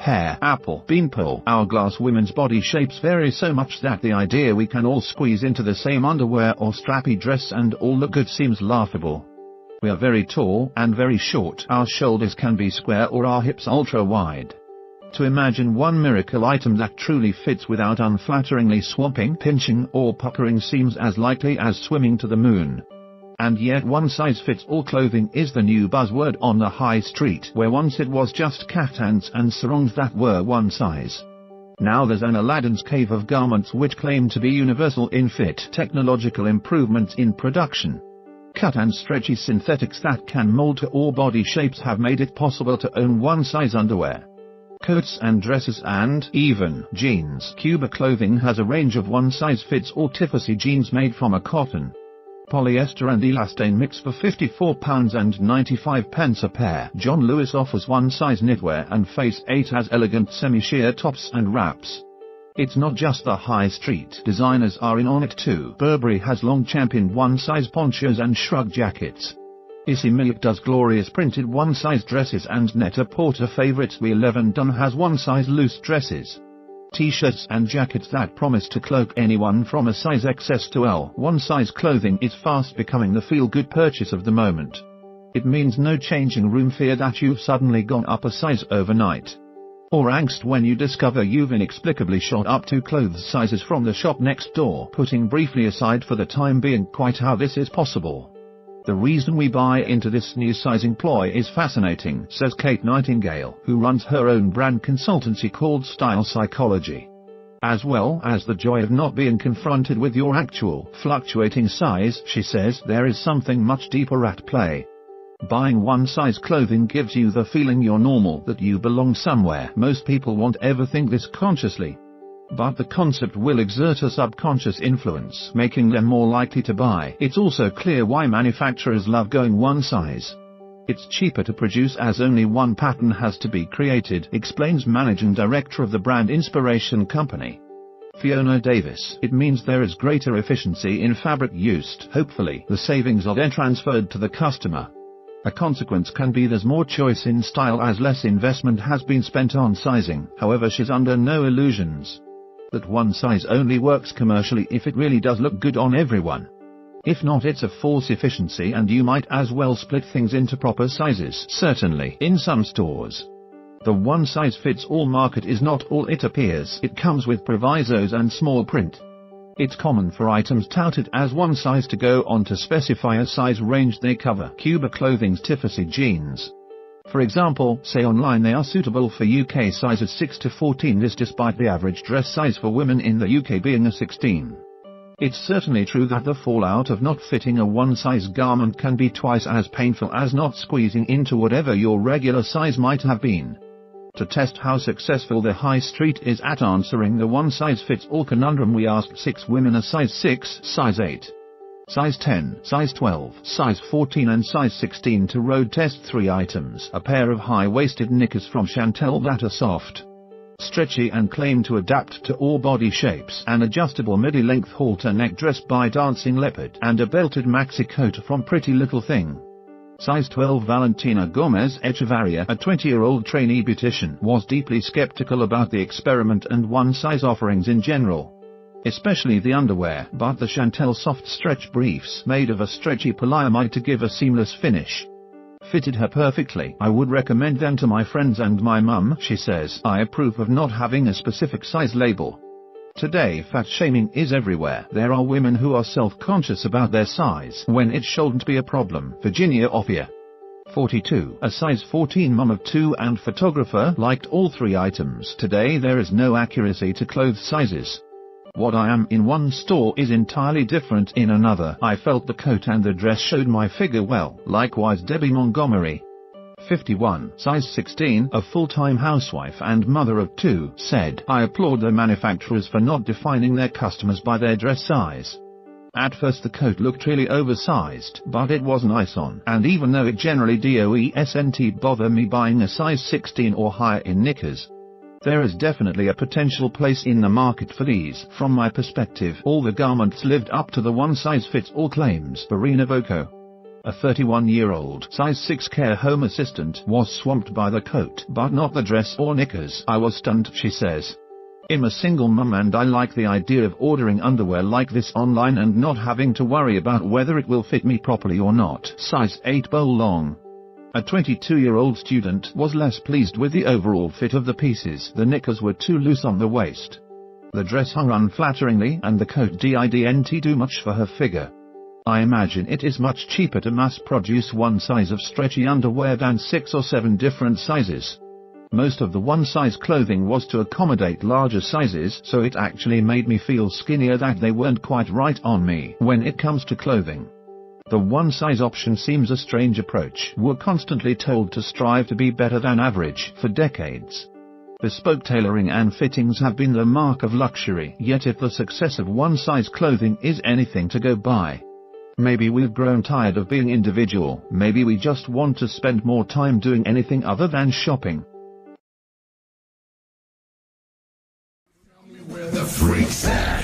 pear, apple, beanpole, hourglass. Women's body shapes vary so much that the idea we can all squeeze into the same underwear or strappy dress and all look good seems laughable. We are very tall and very short. Our shoulders can be square or our hips ultra wide. To imagine one miracle item that truly fits without unflatteringly swamping, pinching or puckering seems as likely as swimming to the moon. And yet one-size-fits-all clothing is the new buzzword on the high street, where once it was just kaftans and sarongs that were one size. Now there's an Aladdin's cave of garments which claim to be universal in fit. Technological improvements in production, cut and stretchy synthetics that can mold to all body shapes have made it possible to own one-size underwear, coats and dresses and even jeans. Cuba Clothing has a range of one-size-fits-all Tiffosi jeans made from a cotton, polyester and elastane mix for £54.95 a pair. John Lewis offers one-size knitwear and Face 8 has elegant semi-sheer tops and wraps. It's not just the high street. Designers are in on it too. Burberry has long championed one-size ponchos and shrug jackets. Issey Milk does glorious printed one-size dresses and Net-a-Porter favorites We 11 Done has one-size loose dresses, t-shirts and jackets that promise to cloak anyone from a size XS to L. One-size clothing is fast becoming the feel-good purchase of the moment. It means no changing room fear that you've suddenly gone up a size overnight, or angst when you discover you've inexplicably shot up 2 clothes sizes from the shop next door. Putting briefly aside for the time being quite how this is possible, the reason we buy into this new sizing ploy is fascinating, says Kate Nightingale, who runs her own brand consultancy called Style Psychology. As well as the joy of not being confronted with your actual, fluctuating size, she says there is something much deeper at play. Buying one-size clothing gives you the feeling you're normal, that you belong somewhere. Most people won't ever think this consciously, but the concept will exert a subconscious influence, making them more likely to buy. It's also clear why manufacturers love going one size. It's cheaper to produce as only one pattern has to be created, explains managing director of the brand inspiration company, Fiona Davis. It means there is greater efficiency in fabric used. Hopefully, the savings are then transferred to the customer. A consequence can be there's more choice in style as less investment has been spent on sizing. However, she's under no illusions that one size only works commercially if it really does look good on everyone. If not, it's a false efficiency and you might as well split things into proper sizes. Certainly, in some stores, the one-size-fits-all market is not all it appears. It comes with provisos and small print. It's common for items touted as one size to go on to specify a size range they cover. Cuba Clothing's Tiffosi jeans, for example, say online they are suitable for UK sizes 6 to 14, this despite the average dress size for women in the UK being a 16. It's certainly true that the fallout of not fitting a one-size garment can be twice as painful as not squeezing into whatever your regular size might have been. To test how successful the high street is at answering the one-size-fits-all conundrum, we asked 6 women a size 6, size 8, size 10, size 12, size 14 and size 16 to road test 3 items. A pair of high-waisted knickers from Chantel that are soft, stretchy and claim to adapt to all body shapes, an adjustable midi-length halter neck dress by Dancing Leopard, and a belted maxi coat from Pretty Little Thing. Size 12 Valentina Gomez Echevarria, a 20-year-old trainee beautician, was deeply skeptical about the experiment and one-size offerings in general, especially the underwear, but the Chantel soft stretch briefs, made of a stretchy polyamide to give a seamless finish, fitted her perfectly. I would recommend them to my friends and my mum, she says. I approve of not having a specific size label. Today fat shaming is everywhere. There are women who are self-conscious about their size when it shouldn't be a problem. Virginia Ophir, 42, a size 14 mum of 2 and photographer, liked all 3 items. Today there is no accuracy to clothes sizes. What I am in one store is entirely different in another. I felt the coat and the dress showed my figure well. Likewise Debbie Montgomery, 51, size 16, a full-time housewife and mother of 2, said, I applaud the manufacturers for not defining their customers by their dress size. At first the coat looked really oversized, but it was nice on, and even though it generally doesn't bother me buying a size 16 or higher in knickers, there is definitely a potential place in the market for these. From my perspective, all the garments lived up to the one-size-fits-all claims. Barina Boko, A 31-year-old size 6 care home assistant was swamped by the coat but not the dress or knickers. I was stunned, she says. I'm a single mum and I like the idea of ordering underwear like this online and not having to worry about whether it will fit me properly or not. Size 8 bowl long. A 22-year-old student was less pleased with the overall fit of the pieces. The knickers were too loose on the waist. The dress hung unflatteringly and the coat didn't do much for her figure. I imagine it is much cheaper to mass-produce one size of stretchy underwear than 6 or 7 different sizes. Most of the one-size clothing was to accommodate larger sizes, so it actually made me feel skinnier that they weren't quite right on me. When it comes to clothing, the one-size option seems a strange approach. We're constantly told to strive to be better than average for decades. Bespoke tailoring and fittings have been the mark of luxury, yet if the success of one-size clothing is anything to go by, maybe we've grown tired of being individual. Maybe we just want to spend more time doing anything other than shopping. Where the freaks at?